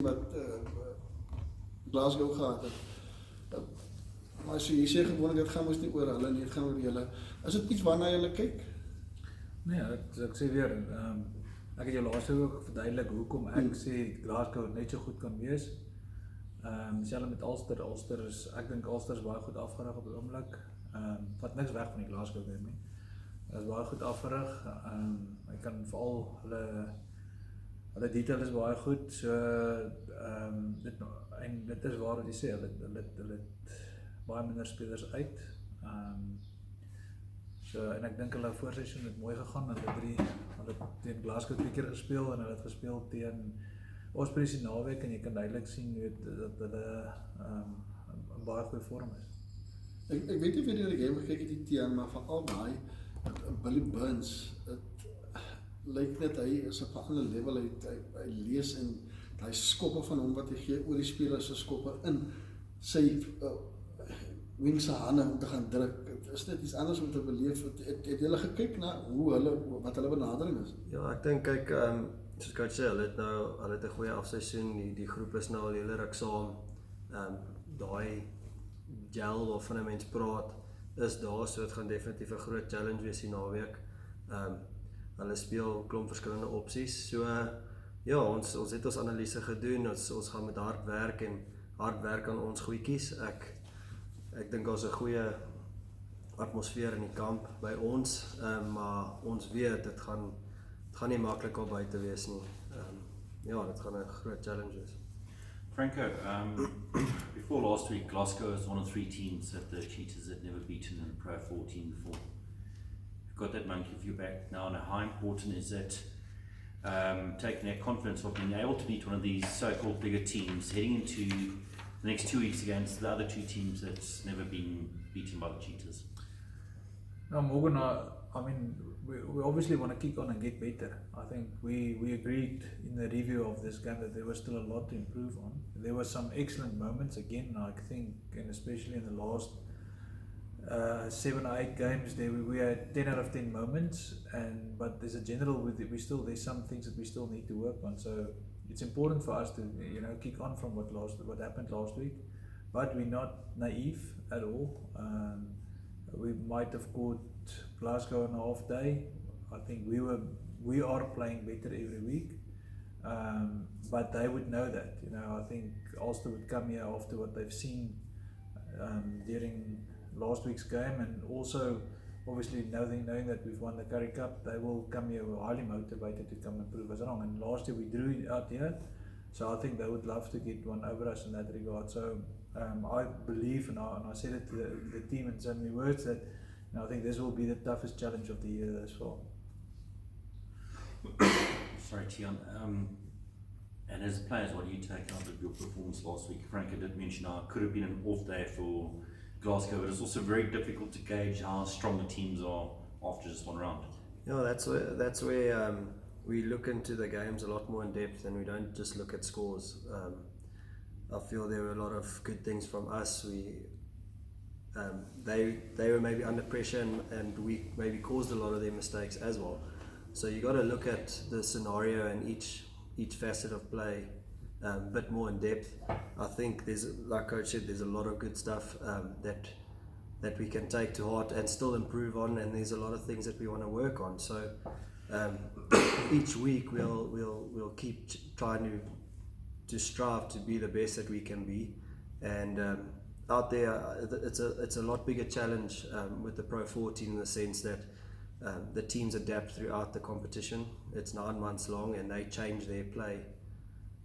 wat Glasgow gehad het. Maar so, jy sê gewoonlik, dit gaan ons nie oor hulle nie, dit gaan oor julle. Is dit iets waarna julle kyk? Nee, ek sê weer, ek het jou laatste ook verduidelik hoekom ek sê Glasgow net so goed kan wees. Selfs met Ulster, ek dink Ulster is baie goed afgerig op die oomblik. Wat niks weg van die Glasgow game nie. Dit is baie goed afgerig. Ek kan veral hulle detail is baie goed. So dit is waar wat jy sê, hulle het baie minder spelers uit. En ek dink hulle voorseisoen het mooi gegaan. Hulle het teen Glasgow 2 keer gespeel en hulle het gespeel teen Ospreys die naweek en jy kan duidelik sien dat hulle in baie goeie vorm is. Ek weet nie of jy die game gekyk het die teen, maar van al daai Billy Burns, het lyk net hy is op 'n ander level, hy lees en hy skoppe van hom wat hy gee oor die spelers se skoppe in sy wing se hande om te gaan druk. Het is net iets anders om te beleef. Het julle gekyk na wat hulle benadering is? Ja, ek dink kyk, soos coach sê, hulle het 'n goeie afseisoen, die groep is nou al hele ruk saam. Daai gel waarvan 'n mens praat is daar, so dit gaan definitief 'n groot challenge wees die naweek. Hulle speel 'n klomp verskillende opsies. So ja, ons het ons analise gedoen, ons gaan met hard werk aan ons goedjies. Ek dink daar's 'n goeie atmosfeer in die kamp by ons, maar ons weet dit gaan nie maklik op buite wees nie. Ja, dit gaan 'n groot challenge wees. Franco, before last week, Glasgow was one of 3 teams that the Cheetahs had never beaten in Pro 14 before. You've got that monkey off your back now, and how important is that, taking that confidence of being able to beat one of these so-called bigger teams, heading into the next 2 weeks against the other 2 teams that's never been beaten by the Cheetahs? Now, Morgan, I mean, we obviously want to kick on and get better. I think we agreed in the review of this game that there was still a lot to improve on. There were some excellent moments again, I think, and especially in the last 7 or 8 games, we had 10 out of 10 moments, but there's a general, there's some things that we still need to work on. So it's important for us to kick on from what happened last week, but we're not naive at all. We might have caught Glasgow on a half day. I think we are playing better every week, but they would know that. I think Ulster would come here after what they've seen during last week's game, and also obviously knowing that we've won the Currie Cup, they will come here highly motivated to come and prove us wrong. And last year we drew out here, so I think they would love to get one over us in that regard. So I believe, and I said it to the team in so many words, that I think this will be the toughest challenge of the year as well. Sorry, Tian. And as players, what do you take out of your performance last week? Franco did mention how it could have been an off day for Glasgow, but it's also very difficult to gauge how strong the teams are after just one round. Yeah, that's where we look into the games a lot more in depth, and we don't just look at scores. I feel there were a lot of good things from us. They were maybe under pressure, and we maybe caused a lot of their mistakes as well. So you got to look at the scenario and each facet of play a bit more in depth. I think like Coach said, there's a lot of good stuff that we can take to heart and still improve on, and there's a lot of things that we want to work on. So each week we'll keep trying to strive to be the best that we can be, and out there it's a lot bigger challenge with the Pro 14 in the sense that the teams adapt throughout the competition. It's 9 months long, and they change their play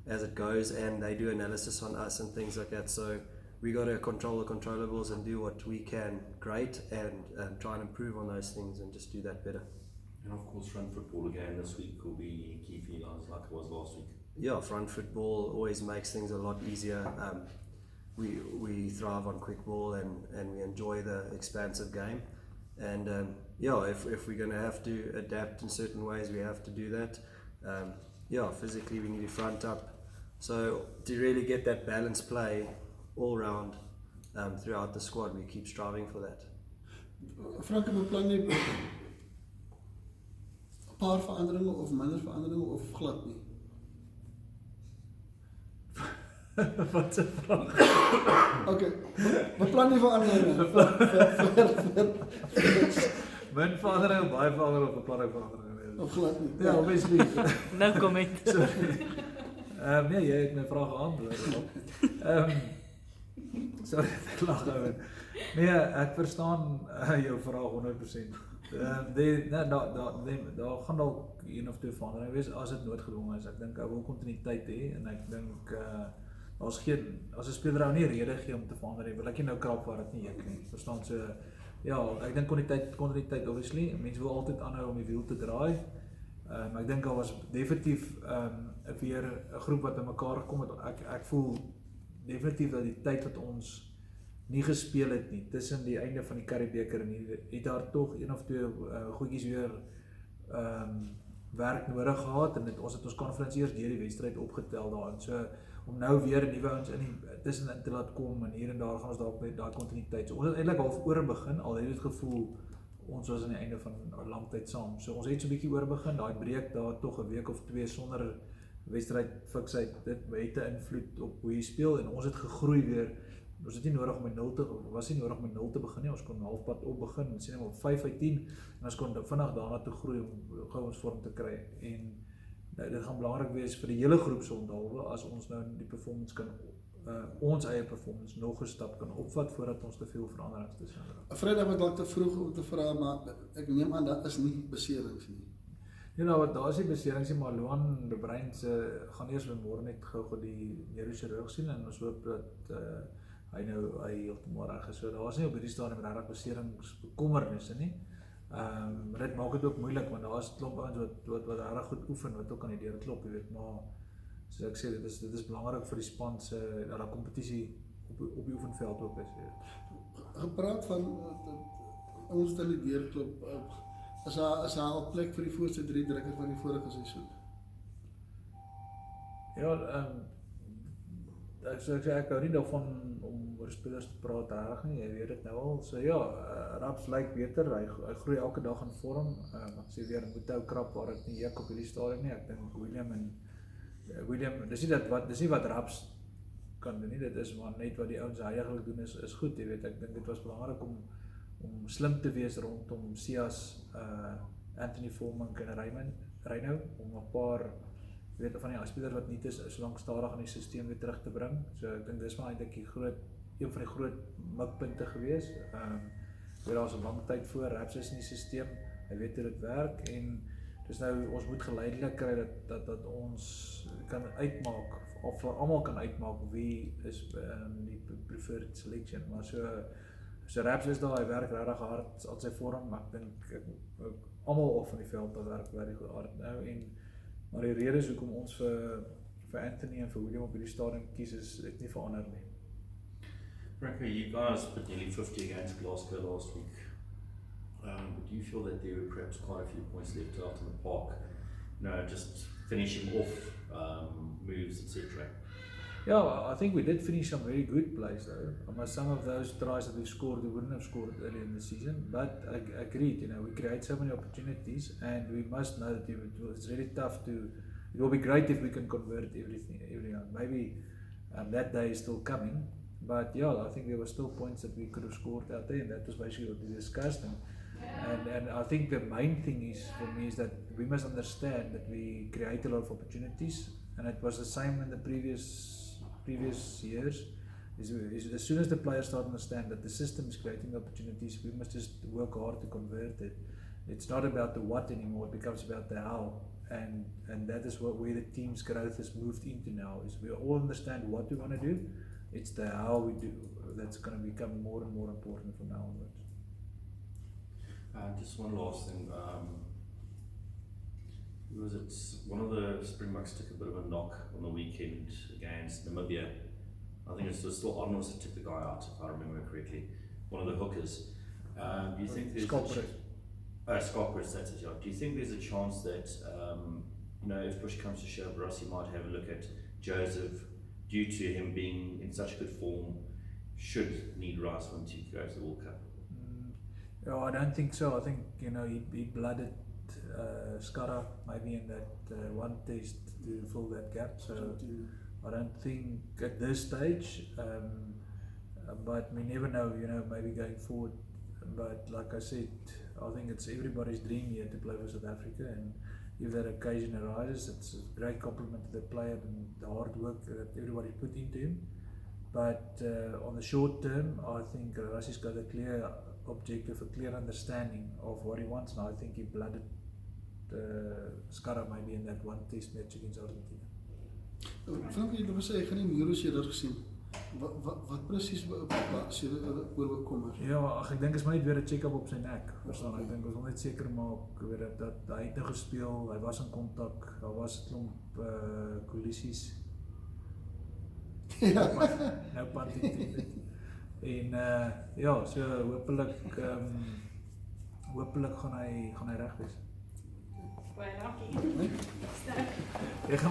as it goes, and they do analysis on us and things like that. So we got to control the controllables and do what we can great, and try and improve on those things and just do that better. And of course, front football again this week will be key for you guys, like it was last week. Yeah, front football always makes things a lot easier. We thrive on quick ball, and we enjoy the expansive game. And if we're going to have to adapt in certain ways, we have to do that. Physically we need to front up. So to really get that balanced play all round throughout the squad, we keep striving for that. Frank, beplan jy 'n paar veranderinge of minder veranderinge of glad nie? Wat 'n vraag. Okay, beplan nie veranderinge. Min verandering of baie verandering of beplanning verandering? Of glad nie. Ja, obviously. No comment. Nee, jy het my vraag geantwoord. Sorry, ek lag oor. Nee, ek verstaan jou vraag 100%. Daar gaan dalk een of twee verandering wees as dit noodgedwongen is. Ek dink hy wil kontinuïteit hê en ek dink as 'n speler nou nie rede gee om te verander nie, wil ek nie nou krap waar dit nie ek nie. Verstaan so ja, ek dink kontinuïteit obviously. Mense wil altyd aanhou om die wiel te draai. Ek dink daar was definitief weer 'n groep wat aan mekaar gekom het. Ek voel definitief dat die tyd wat ons nie gespeel het nie, tussen die einde van die Currie-beker en hier, het daar tog een of twee goedjies weer werk nodig gehad en ons het ons konferensie eers deur die wedstryd opgetel daarin. So om nou weer nuwe ouens tussenin te laat kom en hier en daar gaan ons dalk met daai kontinuïteit. So ons het eintlik half oor begin, al het dit gevoel ons was aan die einde van 'n lang tyd saam. So ons het so 'n bietjie oor begin, daai breek daar tog 'n week of twee sonder wedstryd fiksheid. Dit het 'n invloed op hoe jy speel en ons het gegroei weer. Ons het nie nodig om met 0 te begin nie. Ons kon halfpad op begin, sê net maar 5 uit 10 en ons kon vinnig daarna toe groei om gou ons vorm te kry. En dit gaan belangrik wees vir die hele groep se onthaalwe as ons nou die performance kan ons eie performance nog 'n stap kan opvat voordat ons te veel veranderings tussen raak. Vrydag was dalk te vroeg om te vra, maar ek neem aan dat is nie beserings nie. Ja, nou daar is nie beserings nie, maar Luan de Bruin se gaan eers môre net gou die neurochirurg sien en ons hoop dat hy heeltemal reg is. So daar is nie op hierdie stadium regtig beseringsbekommernisse nie. Dit maak dit ook moeilik want daar is 'n klomp ouens wat regtig goed oefen wat ook aan die deur klop, jy weet, maar so ek sê dit is belangrik vir die span se dat daar kompetisie op die oefenveld ook is. Gepraat van ons dan die deurklop, is daar al plek vir die voorste 3 drukkers van die vorige seisoen? Ja, ek hou nie daarvan om oor spelers te praat reg nie, jy weet dit nou al. So ja, Raps lyk beter, hy groei elke dag in vorm. Ek sê weer, moet hou krap waar dit nie juk op hierdie stadium nie. Ek dink William, dis nie wat Raps kan doen nie, dit is maar net wat die ouens heiliglik doen is goed, jy weet. Ek dink dit was belangrik om slim te wees rondom Sias, Anthony Foreman en Reino, om 'n paar weet van die spelers wat nie is so lank stadig in die stelsel weer terug te bring. So ek dink dis maar eintlik een van die groot mikpunte gewees. Daar's 'n lang tyd voor Raps is in die stelsel. Hy weet hoe dit werk en dis nou ons moet geleidelik kry dat ons kan uitmaak of vir almal kan uitmaak wie is die preferred selection. Maar so Raps is daar, hy werk regtig hard aan sy vorm. Ek dink almal op van die veld daar werk baie goed hard nou maar die redes hoekom ons vir Anthony en vir William op hierdie stadium kies is nie verander nie. Franco, you guys put nearly 50 against Glasgow last week. But do you feel that there were perhaps quite a few points left out in the park? Just finishing off moves, etc. Yeah, I think we did finish some very good plays though. Some of those tries that we scored, we wouldn't have scored earlier in the season. But I agreed, we create so many opportunities, and we must know that it's really tough it will be great if we can convert everyone. Maybe that day is still coming, but yeah, I think there were still points that we could have scored out there, and that was basically what we discussed. And I think the main thing for me is that we must understand that we create a lot of opportunities, and it was the same in the previous years. As soon as the players start to understand that the system is creating opportunities, we must just work hard to convert it. It's not about the what anymore, it becomes about the how. And that is where the team's growth has moved into now, is we all understand what we want to do, it's the how we do that's going to become more and more important from now onwards. Just one last thing. One of the Springboks took a bit of a knock on the weekend against Namibia. I think it was still Arnold that took the guy out, if I remember correctly. One of the hookers. Do you think there's Scott Press, that's it, yeah. Do you think there's a chance that, if push comes to shove, Rossi might have a look at Joseph, due to him being in such good form, should need Rice when he goes to the World Cup? No, I don't think so. I think, he blooded Skara maybe in that one test to fill that gap. So I don't think at this stage, but we never know, maybe going forward. But like I said, I think it's everybody's dream here to play for South Africa, and if that occasion arises, it's a great compliment to the player and the hard work that everybody put into him. But on the short term, I think Rassi's got a clear objective, a clear understanding of what he wants, and I think he blooded Skarra maybe in that one test match against Argentina. Frankie, dat was jy gaan nie Neuros jy daar gesien. Wat presies was jy oorkom? Ja, ek dink is maar net weer 'n check-up op sy nek. Verstaan, ek dink ons wil net seker maak dat hy het nou gespeel, hy was in kontak, daar was 'n klomp kollisies. Ja. Nou partytjie. En ja, so hopelik gaan hy reg wees. Baie dankie. Ek gaan